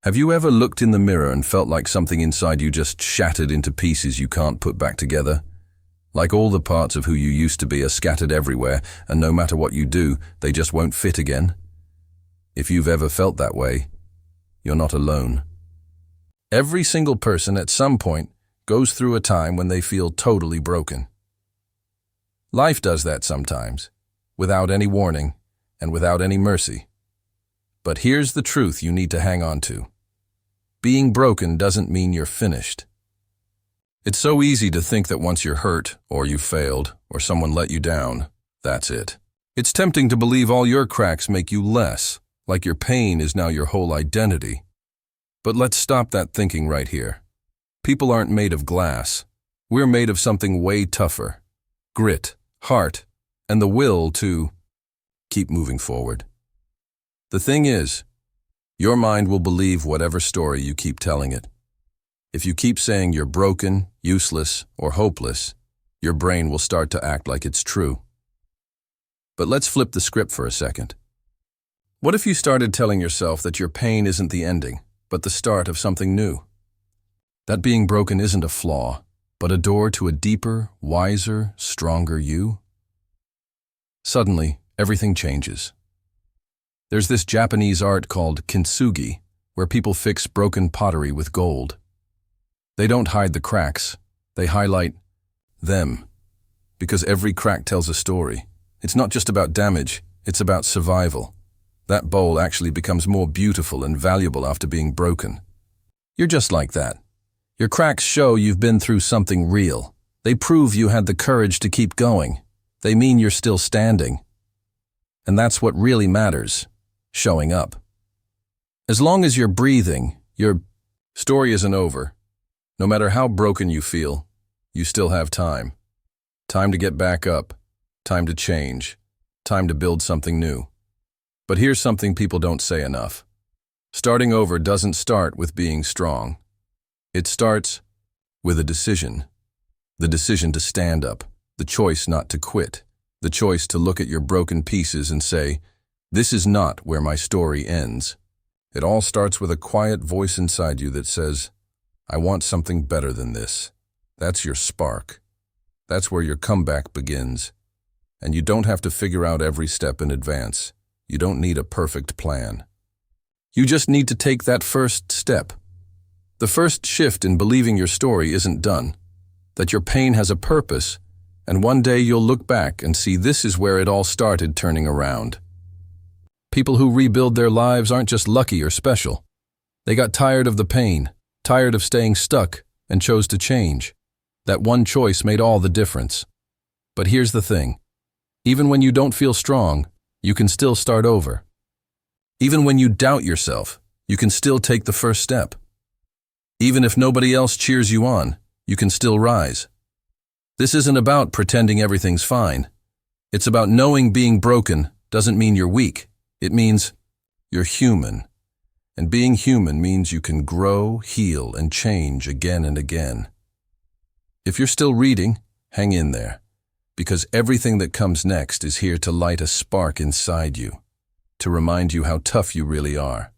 Have you ever looked in the mirror and felt like something inside you just shattered into pieces you can't put back together? Like all the parts of who you used to be are scattered everywhere, and no matter what you do, they just won't fit again? If you've ever felt that way, you're not alone. Every single person at some point goes through a time when they feel totally broken. Life does that sometimes, without any warning and without any mercy. But here's the truth you need to hang on to. Being broken doesn't mean you're finished. It's so easy to think that once you're hurt, or you failed, or someone let you down, that's it. It's tempting to believe all your cracks make you less, like your pain is now your whole identity. But let's stop that thinking right here. People aren't made of glass. We're made of something way tougher. Grit, heart, and the will to keep moving forward. The thing is, your mind will believe whatever story you keep telling it. If you keep saying you're broken, useless, or hopeless, your brain will start to act like it's true. But let's flip the script for a second. What if you started telling yourself that your pain isn't the ending, but the start of something new? That being broken isn't a flaw, but a door to a deeper, wiser, stronger you? Suddenly, everything changes. There's this Japanese art called kintsugi, where people fix broken pottery with gold. They don't hide the cracks, they highlight them. Because every crack tells a story. It's not just about damage, it's about survival. That bowl actually becomes more beautiful and valuable after being broken. You're just like that. Your cracks show you've been through something real. They prove you had the courage to keep going. They mean you're still standing. And that's what really matters, showing up. As long as you're breathing, your story isn't over. No matter how broken you feel, you still have time. Time to get back up, time to change, time to build something new. But here's something people don't say enough. Starting over doesn't start with being strong. It starts with a decision. The decision to stand up, the choice not to quit, the choice to look at your broken pieces and say, "This is not where my story ends." It all starts with a quiet voice inside you that says, "I want something better than this." That's your spark. That's where your comeback begins. And you don't have to figure out every step in advance. You don't need a perfect plan. You just need to take that first step. The first shift in believing your story isn't done, that your pain has a purpose, and one day you'll look back and see this is where it all started turning around. People who rebuild their lives aren't just lucky or special. They got tired of the pain, tired of staying stuck, and chose to change. That one choice made all the difference. But here's the thing. Even when you don't feel strong, you can still start over. Even when you doubt yourself, you can still take the first step. Even if nobody else cheers you on, you can still rise. This isn't about pretending everything's fine. It's about knowing being broken doesn't mean you're weak. It means you're human. And being human means you can grow, heal, and change again and again. If you're still reading, hang in there. Because everything that comes next is here to light a spark inside you, to remind you how tough you really are,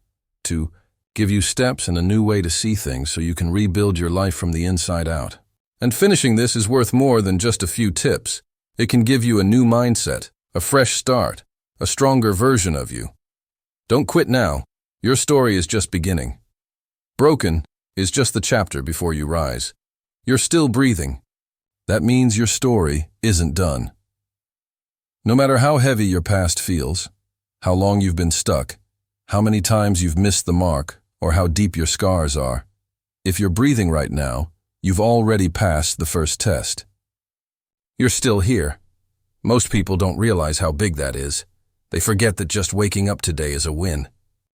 to give you steps and a new way to see things so you can rebuild your life from the inside out. And finishing this is worth more than just a few tips. It can give you a new mindset, a fresh start, a stronger version of you. Don't quit now. Your story is just beginning. Broken is just the chapter before you rise. You're still breathing. That means your story isn't done. No matter how heavy your past feels, how long you've been stuck, how many times you've missed the mark, or how deep your scars are, if you're breathing right now, you've already passed the first test. You're still here. Most people don't realize how big that is. They forget that just waking up today is a win.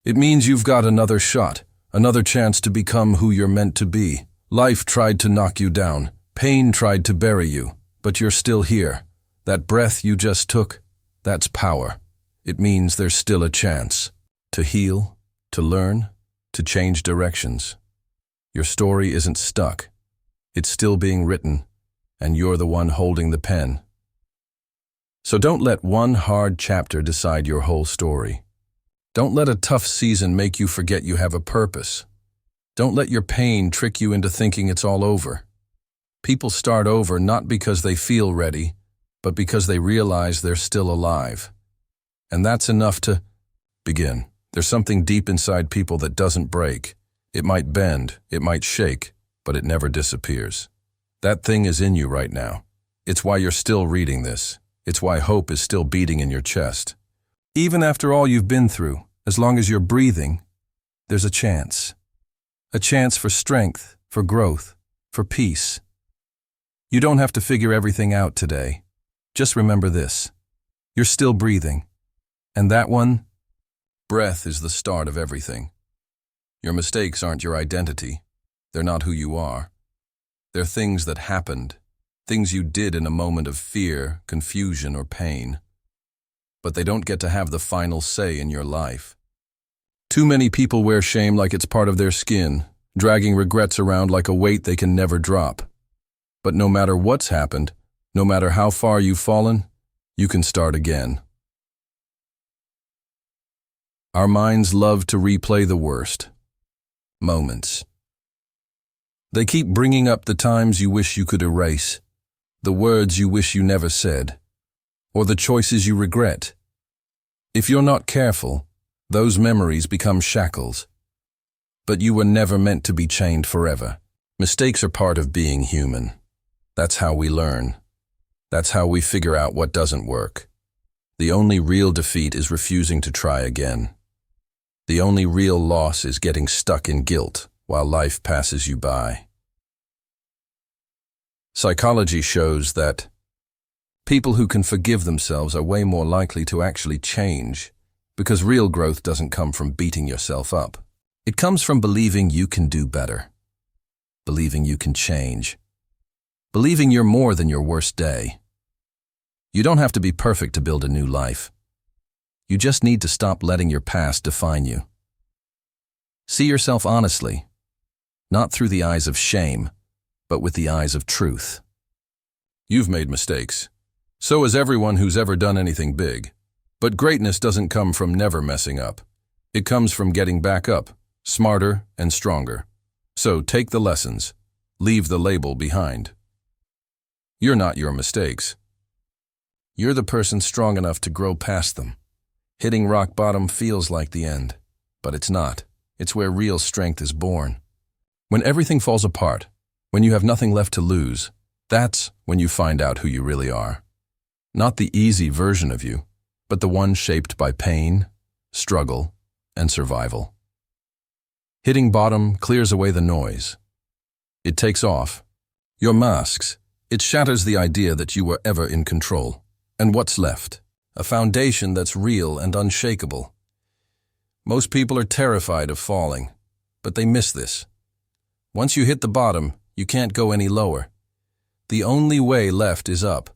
It means you've got another shot, another chance to become who you're meant to be. Life tried to knock you down. Pain tried to bury you, but you're still here. That breath you just took, that's power. It means there's still a chance to heal, to learn, to change directions. Your story isn't stuck. It's still being written, and you're the one holding the pen. So don't let one hard chapter decide your whole story. Don't let a tough season make you forget you have a purpose. Don't let your pain trick you into thinking it's all over. People start over not because they feel ready, but because they realize they're still alive. And that's enough to begin. There's something deep inside people that doesn't break. It might bend, it might shake, but it never disappears. That thing is in you right now. It's why you're still reading this. It's why hope is still beating in your chest. Even after all you've been through, as long as you're breathing, there's a chance. A chance for strength, for growth, for peace. You don't have to figure everything out today. Just remember this. You're still breathing. And that one, breath is the start of everything. Your mistakes aren't your identity. They're not who you are. They're things that happened, things you did in a moment of fear, confusion, or pain. But they don't get to have the final say in your life. Too many people wear shame like it's part of their skin, dragging regrets around like a weight they can never drop. But no matter what's happened, no matter how far you've fallen, you can start again. Our minds love to replay the worst moments. They keep bringing up the times you wish you could erase, the words you wish you never said, or the choices you regret. If you're not careful, those memories become shackles. But you were never meant to be chained forever. Mistakes are part of being human. That's how we learn. That's how we figure out what doesn't work. The only real defeat is refusing to try again. The only real loss is getting stuck in guilt while life passes you by. Psychology shows that people who can forgive themselves are way more likely to actually change, because real growth doesn't come from beating yourself up. It comes from believing you can do better, believing you can change, believing you're more than your worst day. You don't have to be perfect to build a new life. You just need to stop letting your past define you. See yourself honestly, not through the eyes of shame, but with the eyes of truth. You've made mistakes. So has everyone who's ever done anything big. But greatness doesn't come from never messing up. It comes from getting back up, smarter and stronger. So take the lessons. Leave the label behind. You're not your mistakes. You're the person strong enough to grow past them. Hitting rock bottom feels like the end, but it's not. It's where real strength is born. When everything falls apart, when you have nothing left to lose, that's when you find out who you really are. Not the easy version of you, but the one shaped by pain, struggle, and survival. Hitting bottom clears away the noise. It takes off your masks. It shatters the idea that you were ever in control. And what's left? A foundation that's real and unshakable. Most people are terrified of falling, but they miss this. Once you hit the bottom, you can't go any lower. The only way left is up.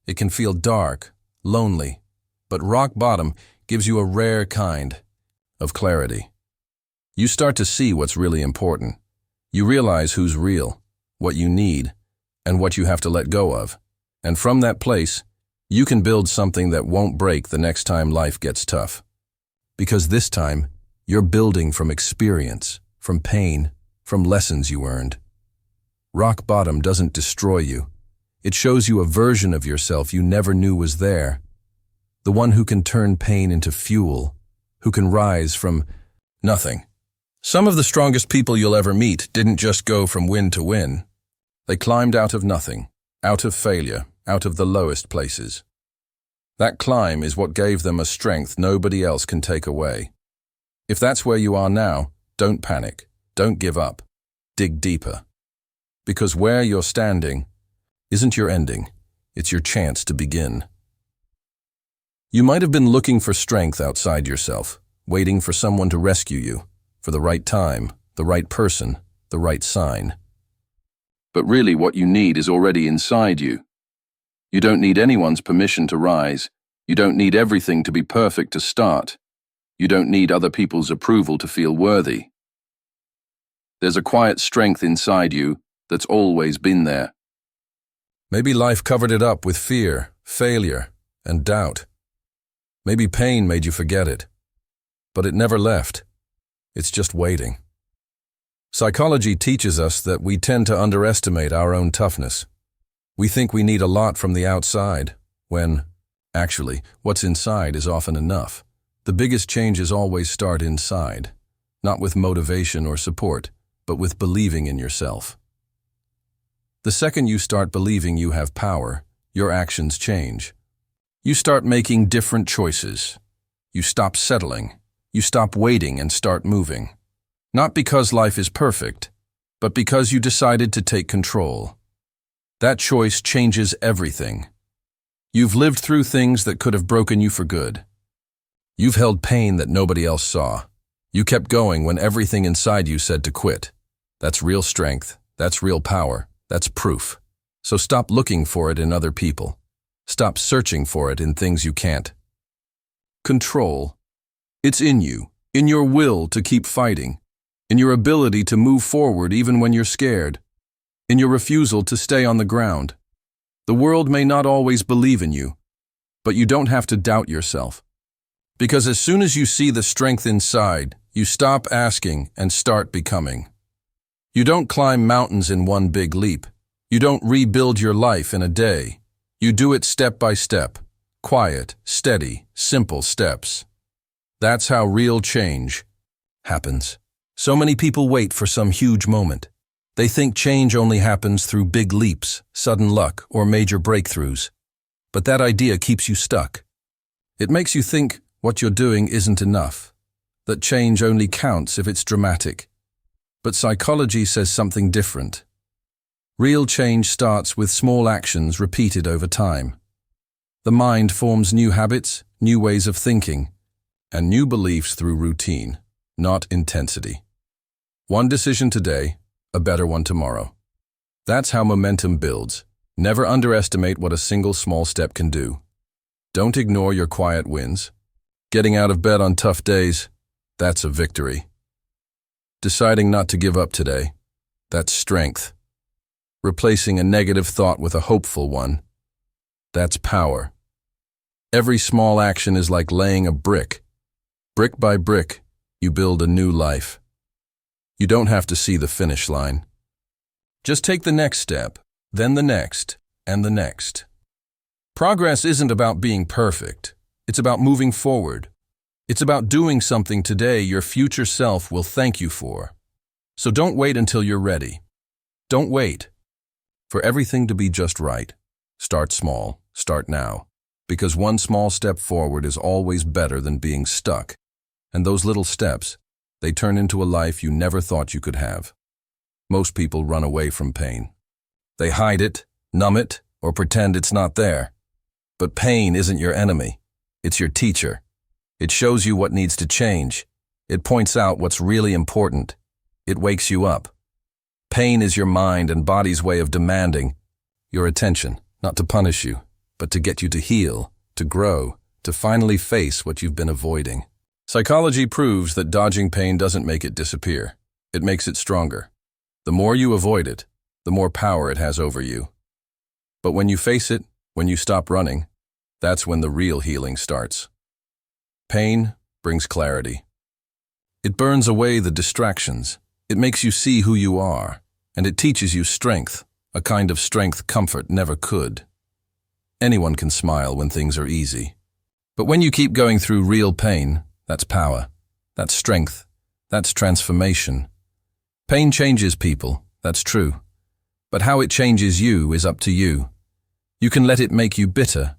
It can feel dark, lonely, but rock bottom gives you a rare kind of clarity. You start to see what's really important. You realize who's real, what you need, and what you have to let go of. And from that place, you can build something that won't break the next time life gets tough. Because this time, you're building from experience, from pain, from lessons you earned. Rock bottom doesn't destroy you. It shows you a version of yourself you never knew was there. The one who can turn pain into fuel, who can rise from nothing. Some of the strongest people you'll ever meet didn't just go from win to win. They climbed out of nothing, out of failure, out of the lowest places. That climb is what gave them a strength nobody else can take away. If that's where you are now, don't panic, don't give up, dig deeper. Because where you're standing isn't your ending, it's your chance to begin. You might have been looking for strength outside yourself, waiting for someone to rescue you, for the right time, the right person, the right sign. But really what you need is already inside you. You don't need anyone's permission to rise. You don't need everything to be perfect to start. You don't need other people's approval to feel worthy. There's a quiet strength inside you that's always been there. Maybe life covered it up with fear, failure, and doubt. Maybe pain made you forget it. but it never left. It's just waiting. Psychology teaches us that we tend to underestimate our own toughness. We think we need a lot from the outside, when, actually, what's inside is often enough. The biggest changes always start inside, not with motivation or support, but with believing in yourself. The second you start believing you have power, your actions change. You start making different choices. You stop settling. You stop waiting and start moving. Not because life is perfect, but because you decided to take control. That choice changes everything. You've lived through things that could have broken you for good. You've held pain that nobody else saw. You kept going when everything inside you said to quit. That's real strength. That's real power. That's proof. So stop looking for it in other people. Stop searching for it in things you can't. Control. It's in you, in your will to keep fighting, in your ability to move forward even when you're scared, in your refusal to stay on the ground. The world may not always believe in you, but you don't have to doubt yourself. Because as soon as you see the strength inside, you stop asking and start becoming. You don't climb mountains in one big leap. You don't rebuild your life in a day. You do it step by step, quiet, steady, simple steps. That's how real change happens. So many people wait for some huge moment. They think change only happens through big leaps, sudden luck, or major breakthroughs. But that idea keeps you stuck. It makes you think what you're doing isn't enough, that change only counts if it's dramatic. But psychology says something different. Real change starts with small actions repeated over time. The mind forms new habits, new ways of thinking, and new beliefs through routine, not intensity. One decision today, a better one tomorrow. That's how momentum builds. Never underestimate what a single small step can do. Don't ignore your quiet wins. Getting out of bed on tough days, that's a victory. Deciding not to give up today, that's strength. Replacing a negative thought with a hopeful one, that's power. Every small action is like laying a brick. Brick by brick, you build a new life. You don't have to see the finish line. Just take the next step, then the next, and the next. Progress isn't about being perfect. It's about moving forward. It's about doing something today your future self will thank you for. So don't wait until you're ready. Don't wait for everything to be just right. Start small, start now. Because one small step forward is always better than being stuck. And those little steps, they turn into a life you never thought you could have. Most people run away from pain. They hide it, numb it, or pretend it's not there. But pain isn't your enemy. It's your teacher. It shows you what needs to change. It points out what's really important. It wakes you up. Pain is your mind and body's way of demanding your attention, not to punish you, but to get you to heal, to grow, to finally face what you've been avoiding. Psychology proves that dodging pain doesn't make it disappear. It makes it stronger. The more you avoid it, the more power it has over you. But when you face it, when you stop running, that's when the real healing starts. Pain brings clarity. It burns away the distractions. It makes you see who you are, and it teaches you strength, a kind of strength comfort never could. Anyone can smile when things are easy. But when you keep going through real pain, that's power, that's strength, that's transformation. Pain changes people, that's true. But how it changes you is up to you. You can let it make you bitter,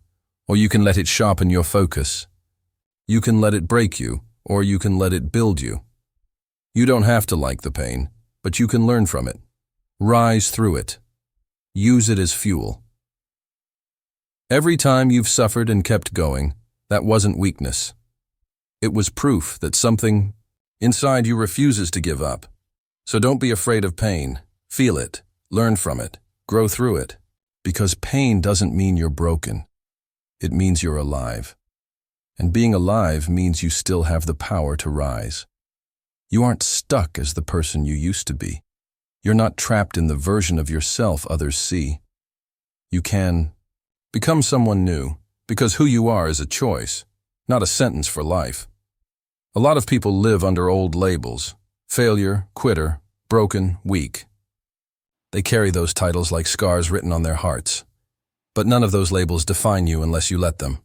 or you can let it sharpen your focus. You can let it break you, or you can let it build you. You don't have to like the pain, but you can learn from it. Rise through it. Use it as fuel. Every time you've suffered and kept going, that wasn't weakness. It was proof that something inside you refuses to give up. So don't be afraid of pain. Feel it, learn from it, grow through it. Because pain doesn't mean you're broken. It means you're alive. And being alive means you still have the power to rise. You aren't stuck as the person you used to be. You're not trapped in the version of yourself others see. You can become someone new, because who you are is a choice, not a sentence for life. A lot of people live under old labels: failure, quitter, broken, weak. They carry those titles like scars written on their hearts. But none of those labels define you unless you let them.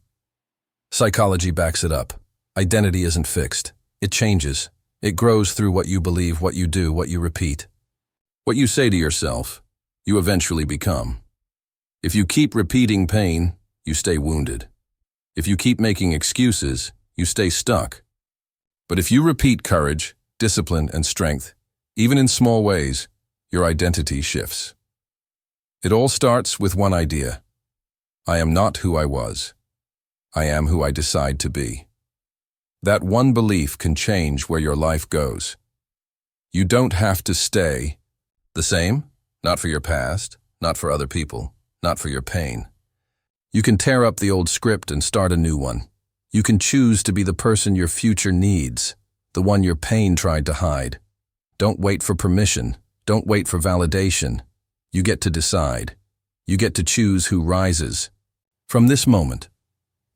Psychology backs it up. Identity isn't fixed. It changes. It grows through what you believe, what you do, what you repeat. What you say to yourself, you eventually become. If you keep repeating pain, you stay wounded. If you keep making excuses, you stay stuck. But if you repeat courage, discipline, and strength, even in small ways, your identity shifts. It all starts with one idea. I am not who I was. I am who I decide to be. That one belief can change where your life goes. You don't have to stay the same, not for your past, not for other people, not for your pain. You can tear up the old script and start a new one. You can choose to be the person your future needs, the one your pain tried to hide. Don't wait for permission. Don't wait for validation. You get to decide. You get to choose who rises. From this moment,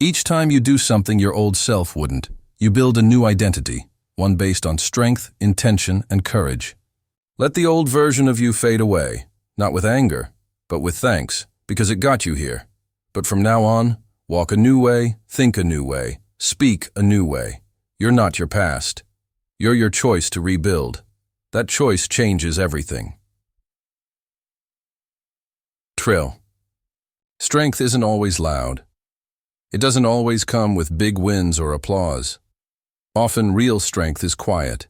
each time you do something your old self wouldn't, you build a new identity, one based on strength, intention, and courage. Let the old version of you fade away, not with anger, but with thanks, because it got you here. But from now on, walk a new way, think a new way, speak a new way. You're not your past. You're your choice to rebuild. That choice changes everything. Trill. Strength isn't always loud. It doesn't always come with big wins or applause. Often real strength is quiet.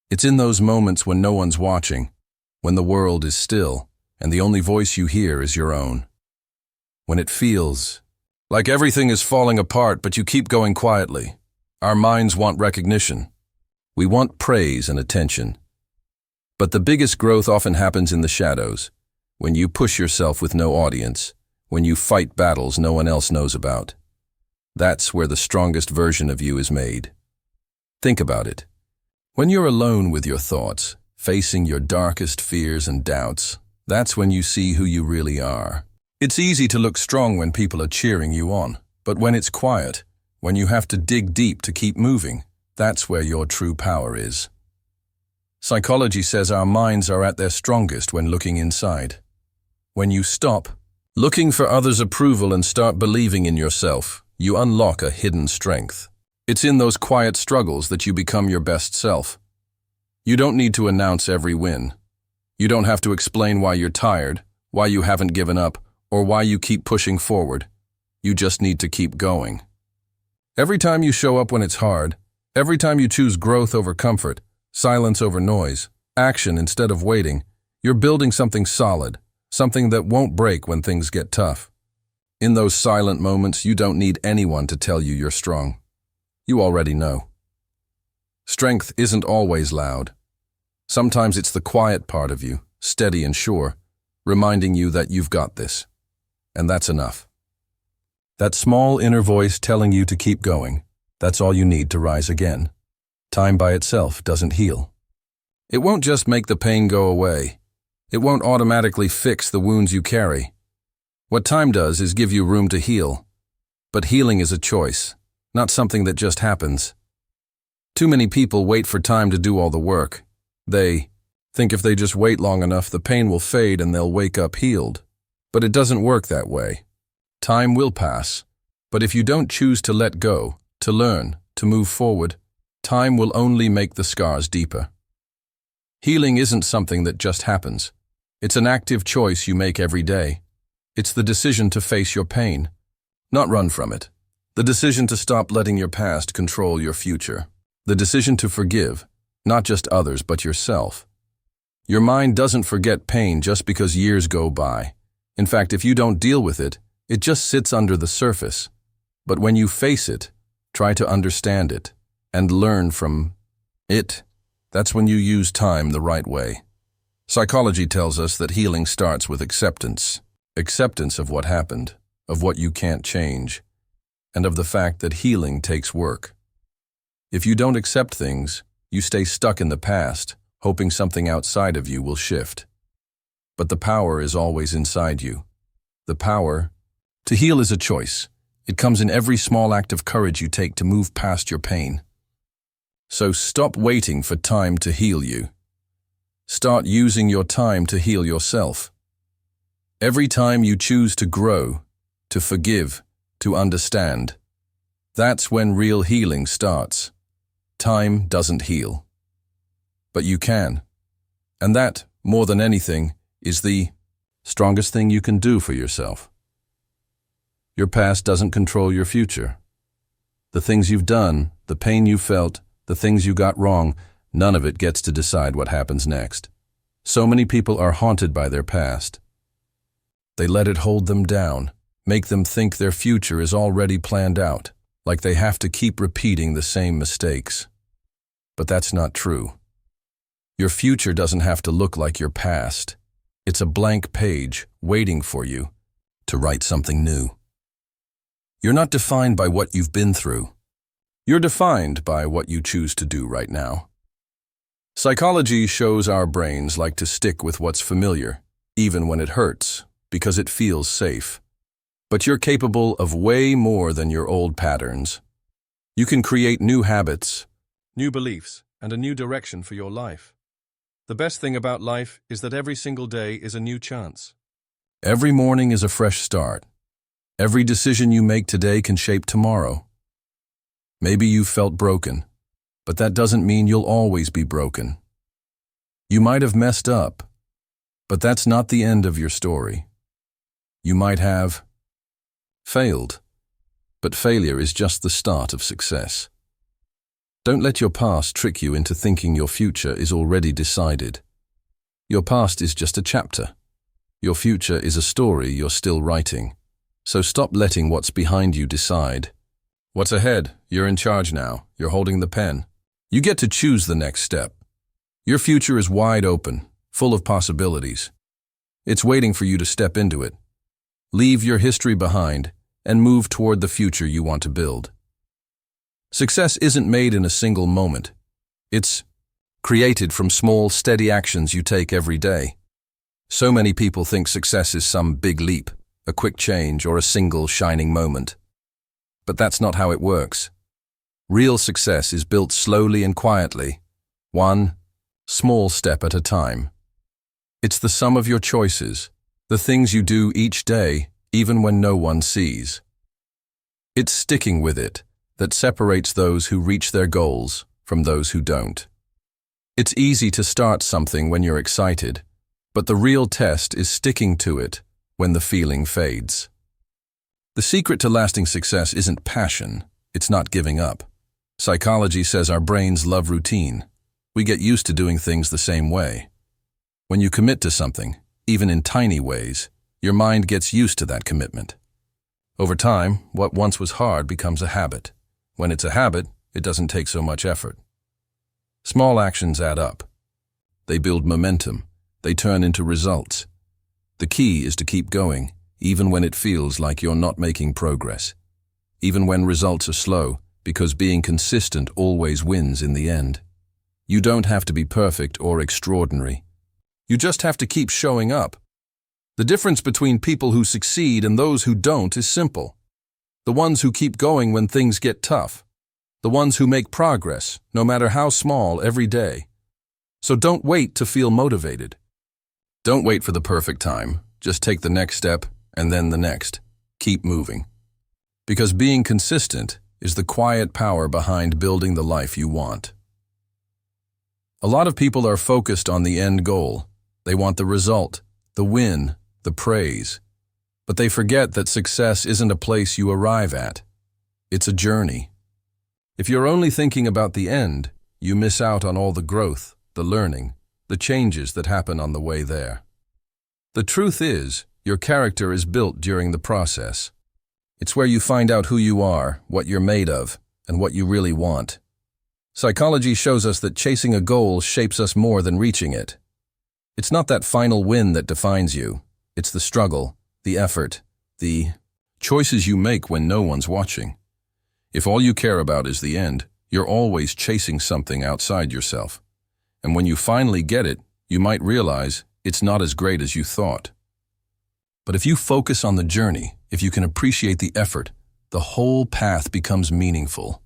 It's in those moments when no one's watching, when the world is still, and the only voice you hear is your own. When it feels like everything is falling apart, but you keep going quietly. Our minds want recognition. We want praise and attention. But the biggest growth often happens in the shadows, when you push yourself with no audience, when you fight battles no one else knows about. That's where the strongest version of you is made. Think about it. When you're alone with your thoughts, facing your darkest fears and doubts, that's when you see who you really are. It's easy to look strong when people are cheering you on, but when it's quiet, when you have to dig deep to keep moving, that's where your true power is. Psychology says our minds are at their strongest when looking inside. When you stop looking for others' approval and start believing in yourself, you unlock a hidden strength. It's in those quiet struggles that you become your best self. You don't need to announce every win. You don't have to explain why you're tired, why you haven't given up, or why you keep pushing forward. You just need to keep going. Every time you show up when it's hard, every time you choose growth over comfort, silence over noise, action instead of waiting, you're building something solid, something that won't break when things get tough. In those silent moments, you don't need anyone to tell you you're strong. You already know. Strength isn't always loud. Sometimes it's the quiet part of you, steady and sure, reminding you that you've got this. And that's enough. That small inner voice telling you to keep going, that's all you need to rise again. Time by itself doesn't heal. It won't just make the pain go away. It won't automatically fix the wounds you carry. What time does is give you room to heal. But healing is a choice, not something that just happens. Too many people wait for time to do all the work. They think if they just wait long enough, the pain will fade and they'll wake up healed. But it doesn't work that way. Time will pass. But if you don't choose to let go, to learn, to move forward, time will only make the scars deeper. Healing isn't something that just happens. It's an active choice you make every day. It's the decision to face your pain, not run from it. The decision to stop letting your past control your future. The decision to forgive, not just others but yourself. Your mind doesn't forget pain just because years go by. In fact, if you don't deal with it, it just sits under the surface. But when you face it, try to understand it, and learn from it, that's when you use time the right way. Psychology tells us that healing starts with acceptance. Acceptance of what happened, of what you can't change, and of the fact that healing takes work. If you don't accept things, you stay stuck in the past, hoping something outside of you will shift. But the power is always inside you. The power to heal is a choice. It comes in every small act of courage you take to move past your pain. So stop waiting for time to heal you. Start using your time to heal yourself. Every time you choose to grow, to forgive, to understand, that's when real healing starts. Time doesn't heal. But you can. And that, more than anything, is the strongest thing you can do for yourself. Your past doesn't control your future. The things you've done, the pain you felt, the things you got wrong, none of it gets to decide what happens next. So many people are haunted by their past. They let it hold them down, make them think their future is already planned out, like they have to keep repeating the same mistakes. But that's not true. Your future doesn't have to look like your past. It's a blank page waiting for you to write something new. You're not defined by what you've been through. You're defined by what you choose to do right now. Psychology shows our brains like to stick with what's familiar, even when it hurts, because it feels safe. But you're capable of way more than your old patterns. You can create new habits, new beliefs, and a new direction for your life. The best thing about life is that every single day is a new chance. Every morning is a fresh start. Every decision you make today can shape tomorrow. Maybe you've felt broken, but that doesn't mean you'll always be broken. You might have messed up, but that's not the end of your story. You might have failed, but failure is just the start of success. Don't let your past trick you into thinking your future is already decided. Your past is just a chapter. Your future is a story you're still writing. So stop letting what's behind you decide. What's ahead? You're in charge now. You're holding the pen. You get to choose the next step. Your future is wide open, full of possibilities. It's waiting for you to step into it. Leave your history behind and move toward the future you want to build. Success isn't made in a single moment. It's created from small, steady actions you take every day. So many people think success is some big leap, a quick change, or a single shining moment. But that's not how it works. Real success is built slowly and quietly, one small step at a time. It's the sum of your choices, the things you do each day, even when no one sees. It's sticking with it that separates those who reach their goals from those who don't. It's easy to start something when you're excited, but the real test is sticking to it when the feeling fades. The secret to lasting success isn't passion, it's not giving up. Psychology says our brains love routine. We get used to doing things the same way. When you commit to something, even in tiny ways, your mind gets used to that commitment. Over time, what once was hard becomes a habit. When it's a habit, it doesn't take so much effort. Small actions add up. They build momentum. They turn into results. The key is to keep going, even when it feels like you're not making progress. Even when results are slow, because being consistent always wins in the end. You don't have to be perfect or extraordinary. You just have to keep showing up. The difference between people who succeed and those who don't is simple. The ones who keep going when things get tough. The ones who make progress, no matter how small, every day. So don't wait to feel motivated. Don't wait for the perfect time. Just take the next step and then the next. Keep moving. Because being consistent is the quiet power behind building the life you want. A lot of people are focused on the end goal. They want the result, the win, the praise. But they forget that success isn't a place you arrive at. It's a journey. If you're only thinking about the end, you miss out on all the growth, the learning, the changes that happen on the way there. The truth is, your character is built during the process. It's where you find out who you are, what you're made of, and what you really want. Psychology shows us that chasing a goal shapes us more than reaching it. It's not that final win that defines you. It's the struggle, the effort, the choices you make when no one's watching. If all you care about is the end, you're always chasing something outside yourself. And when you finally get it, you might realize it's not as great as you thought. But if you focus on the journey, if you can appreciate the effort, the whole path becomes meaningful.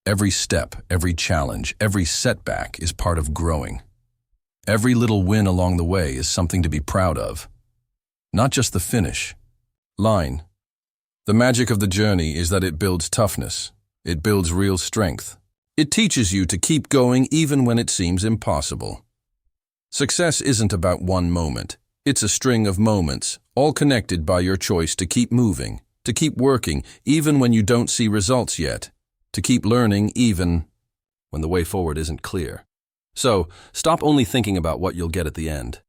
Every step, every challenge, every setback is part of growing. Every little win along the way is something to be proud of. Not just the finish line. The magic of the journey is that it builds toughness. It builds real strength. It teaches you to keep going even when it seems impossible. Success isn't about one moment. It's a string of moments, all connected by your choice to keep moving, to keep working even when you don't see results yet, to keep learning even when the way forward isn't clear. So, stop only thinking about what you'll get at the end.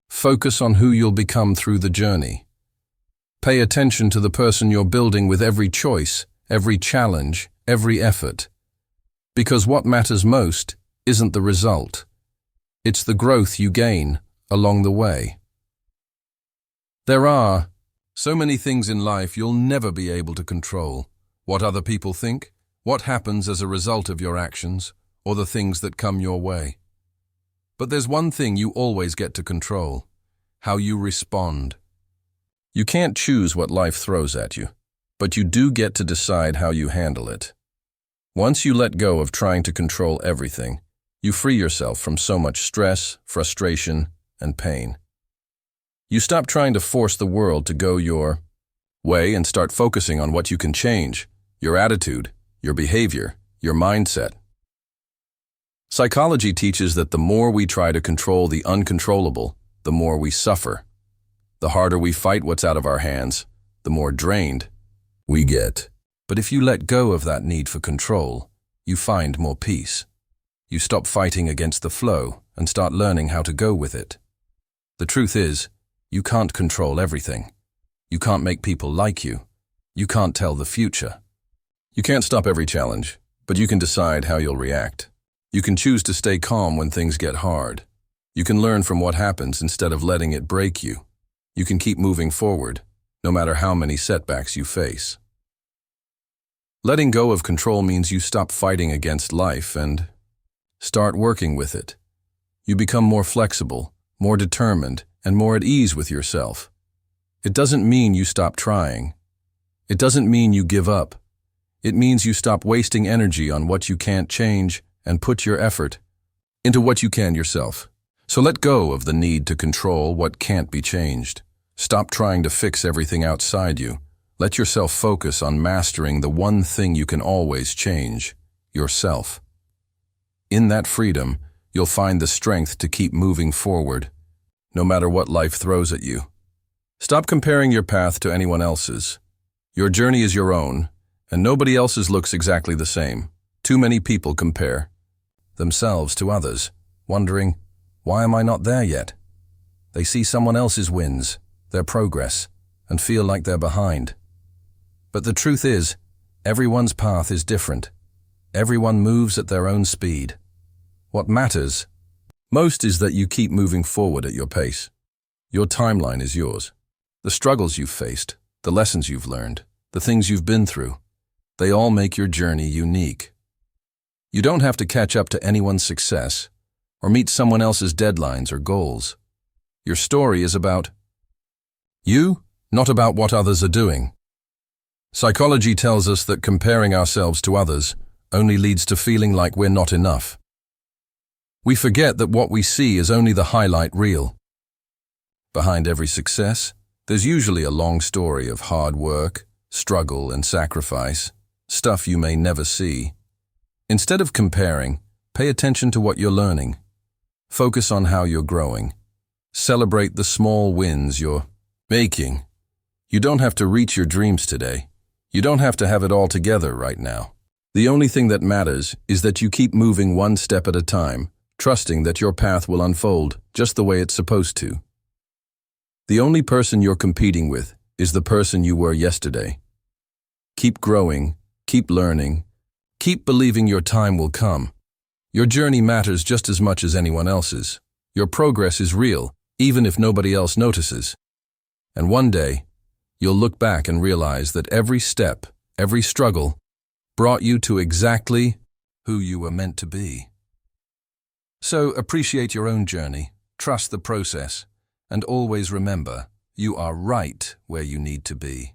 Focus on who you'll become through the journey. Pay attention to the person you're building with every choice, every challenge, every effort. Because what matters most isn't the result. It's the growth you gain along the way. There are so many things in life you'll never be able to control. What other people think, what happens as a result of your actions, or the things that come your way. But there's one thing you always get to control: how you respond. You can't choose what life throws at you, but you do get to decide how you handle it. Once you let go of trying to control everything, you free yourself from so much stress, frustration, and pain. You stop trying to force the world to go your way and start focusing on what you can change: your attitude, your behavior, your mindset. Psychology teaches that the more we try to control the uncontrollable, the more we suffer. The harder we fight what's out of our hands, the more drained we get. But if you let go of that need for control, you find more peace. You stop fighting against the flow and start learning how to go with it. The truth is, you can't control everything. You can't make people like you. You can't tell the future. You can't stop every challenge, but you can decide how you'll react. You can choose to stay calm when things get hard. You can learn from what happens instead of letting it break you. You can keep moving forward, no matter how many setbacks you face. Letting go of control means you stop fighting against life and start working with it. You become more flexible, more determined, and more at ease with yourself. It doesn't mean you stop trying. It doesn't mean you give up. It means you stop wasting energy on what you can't change and put your effort into what you can yourself. So let go of the need to control what can't be changed. Stop trying to fix everything outside you. Let yourself focus on mastering the one thing you can always change: yourself. In that freedom, you'll find the strength to keep moving forward, no matter what life throws at you. Stop comparing your path to anyone else's. Your journey is your own, and nobody else's looks exactly the same. Too many people compare themselves to others, wondering, why am I not there yet? They see someone else's wins, their progress, and feel like they're behind. But the truth is, everyone's path is different. Everyone moves at their own speed. What matters most is that you keep moving forward at your pace. Your timeline is yours. The struggles you've faced, the lessons you've learned, the things you've been through, they all make your journey unique. You don't have to catch up to anyone's success or meet someone else's deadlines or goals. Your story is about you, not about what others are doing. Psychology tells us that comparing ourselves to others only leads to feeling like we're not enough. We forget that what we see is only the highlight reel. Behind every success, there's usually a long story of hard work, struggle, and sacrifice, stuff you may never see. Instead of comparing, pay attention to what you're learning. Focus on how you're growing. Celebrate the small wins you're making. You don't have to reach your dreams today. You don't have to have it all together right now. The only thing that matters is that you keep moving one step at a time, trusting that your path will unfold just the way it's supposed to. The only person you're competing with is the person you were yesterday. Keep growing, keep learning, keep believing your time will come. Your journey matters just as much as anyone else's. Your progress is real, even if nobody else notices. And one day, you'll look back and realize that every step, every struggle, brought you to exactly who you were meant to be. So appreciate your own journey, trust the process, and always remember, you are right where you need to be.